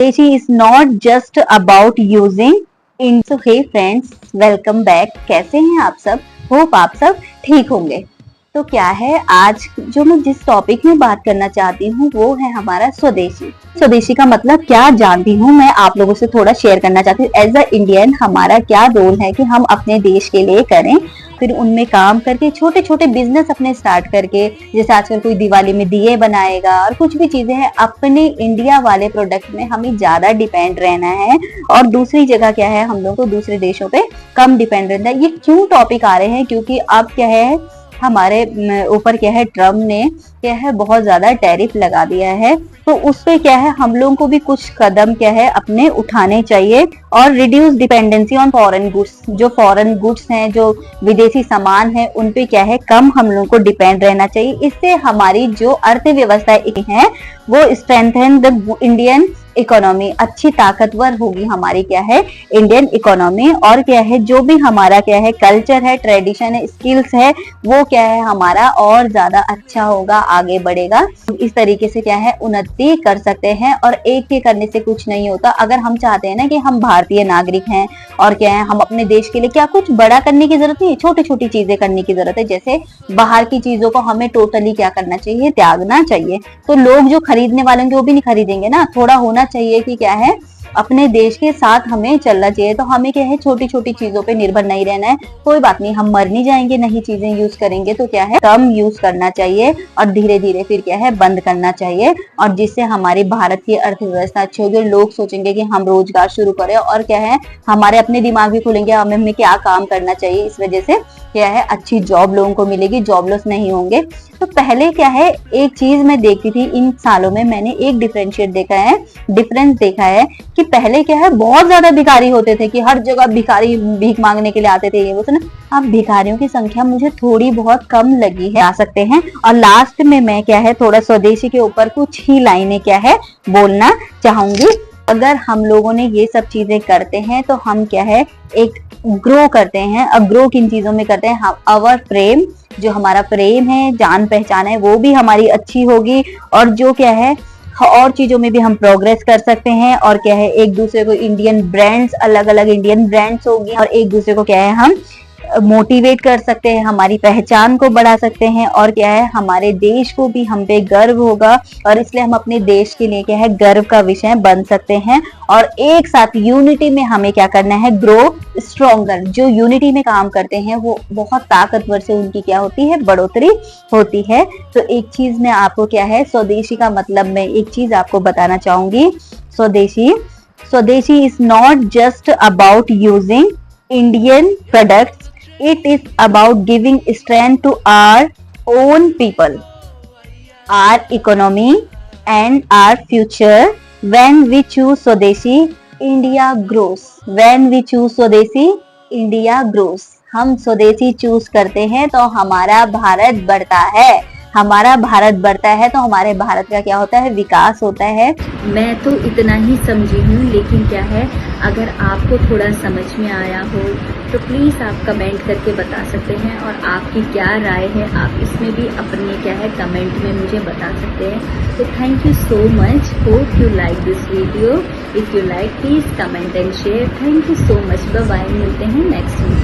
Swdeshi is not just about using in so hey friends, welcome back। कैसे हैं आप सब? होप आप सब ठीक होंगे। तो क्या है, आज जो मैं जिस टॉपिक में बात करना चाहती हूँ वो है हमारा स्वदेशी। स्वदेशी का मतलब क्या जानती हूँ मैं, आप लोगों से थोड़ा शेयर करना चाहती हूँ। एज अ इंडियन हमारा क्या रोल है कि हम अपने देश के लिए करें, फिर उनमें काम करके छोटे छोटे बिजनेस अपने स्टार्ट करके, जैसे आजकल कोई दिवाली में दिए बनाएगा और कुछ भी चीजें हैं, अपने इंडिया वाले प्रोडक्ट में हमें ज्यादा डिपेंड रहना है। और दूसरी जगह क्या है, हम लोग को दूसरे देशों पे कम डिपेंड रहना है। ये क्यों टॉपिक आ रहे हैं, क्योंकि अब क्या है, हमारे ऊपर क्या है, ट्रम्प ने क्या है बहुत ज्यादा टैरिफ लगा दिया है। तो उस पे क्या है, हम लोगों को भी कुछ कदम क्या है अपने उठाने चाहिए और reduce dependency on foreign goods. जो फॉरेन गुड्स हैं, जो विदेशी सामान है, उन पे क्या है कम हम लोगों को डिपेंड रहना चाहिए। इससे हमारी जो अर्थव्यवस्था है वो स्ट्रेंथन द इंडियन इकोनॉमी, अच्छी ताकतवर होगी हमारी क्या है इंडियन इकोनॉमी। और क्या है, जो भी हमारा क्या है कल्चर है, ट्रेडिशन है, स्किल्स है, वो क्या है हमारा और ज्यादा अच्छा होगा, आगे बढ़ेगा। इस तरीके से क्या है उन्नति कर सकते हैं। और एक के करने से कुछ नहीं होता। अगर हम चाहते हैं ना कि हम भारतीय नागरिक हैं और क्या है हम अपने देश के लिए क्या कुछ बड़ा करने की जरूरत नहीं है, छोटी छोटी चीजें करने की जरूरत है। जैसे बाहर की चीजों को हमें टोटली क्या करना चाहिए, त्यागना चाहिए। तो लोग जो खरीदने वाले होंगे वो भी नहीं खरीदेंगे ना, थोड़ा होना चाहिए कि क्या है अपने देश के साथ हमें चलना चाहिए। तो हमें क्या है छोटी छोटी चीजों पे निर्भर नहीं रहना है। कोई बात नहीं, हम मर नहीं जाएंगे, नई चीजें यूज करेंगे, तो क्या है कम यूज करना चाहिए और धीरे धीरे फिर क्या है बंद करना चाहिए। और जिससे हमारी भारत की अर्थव्यवस्था अच्छी होगी, लोग सोचेंगे कि हम रोजगार शुरू करें और क्या है हमारे अपने दिमाग भी खुलेंगे, हमें क्या काम करना चाहिए। इस वजह से क्या है अच्छी जॉब लोगों को मिलेगी, जॉबलेस नहीं होंगे। तो पहले क्या है, एक चीज मैं देखती थी इन सालों में, मैंने एक डिफरेंस देखा है कि पहले क्या है बहुत ज्यादा भिखारी होते थे, कि हर जगह भिखारी भीख मांगने के लिए आते थे, ये वो ना। अब भिखारियों की संख्या मुझे थोड़ी बहुत कम लगी है, आ सकते हैं। और लास्ट में मैं क्या है थोड़ा स्वदेशी के ऊपर कुछ ही लाइनें क्या है बोलना चाहूंगी। अगर हम लोगों ने ये सब चीजें करते हैं तो हम क्या है एक ग्रो करते हैं। अब ग्रो किन चीजों में करते हैं, हम अवर फ्रेम, जो हमारा फ्रेम है, जान पहचान है, वो भी हमारी अच्छी होगी। और जो क्या है और चीजों में भी हम प्रोग्रेस कर सकते हैं। और क्या है एक दूसरे को इंडियन ब्रांड्स, अलग अलग इंडियन ब्रांड्स होगी, और एक दूसरे को क्या है हम मोटिवेट कर सकते हैं, हमारी पहचान को बढ़ा सकते हैं। और क्या है हमारे देश को भी हम पे गर्व होगा, और इसलिए हम अपने देश के लिए क्या है गर्व का विषय बन सकते हैं। और एक साथ यूनिटी में हमें क्या करना है, ग्रो स्ट्रॉन्गर। जो यूनिटी में काम करते हैं वो बहुत ताकतवर से उनकी क्या होती है, बढ़ोतरी होती है। तो एक चीज मैं आपको क्या है स्वदेशी का मतलब मैं एक चीज आपको बताना चाहूंगी। स्वदेशी is not just about using Indian products, it is about giving strength to our own people, our economy and our future. When we choose Swadeshi, India grows. When we choose Swadeshi, India grows. हम स्वदेशी choose करते हैं तो हमारा भारत बढ़ता है। हमारा भारत बढ़ता है तो हमारे भारत का क्या होता है, विकास होता है। मैं तो इतना ही समझी हूँ, लेकिन क्या है अगर आपको थोड़ा समझ में आया हो तो प्लीज़ आप कमेंट करके बता सकते हैं। और आपकी क्या राय है, आप इसमें भी अपने क्या है कमेंट में मुझे बता सकते हैं। तो thank you so much, hope you like this video. If you like please comment and share. Thank you so much, bye bye, मिलते हैं नेक्स्ट वीडियो।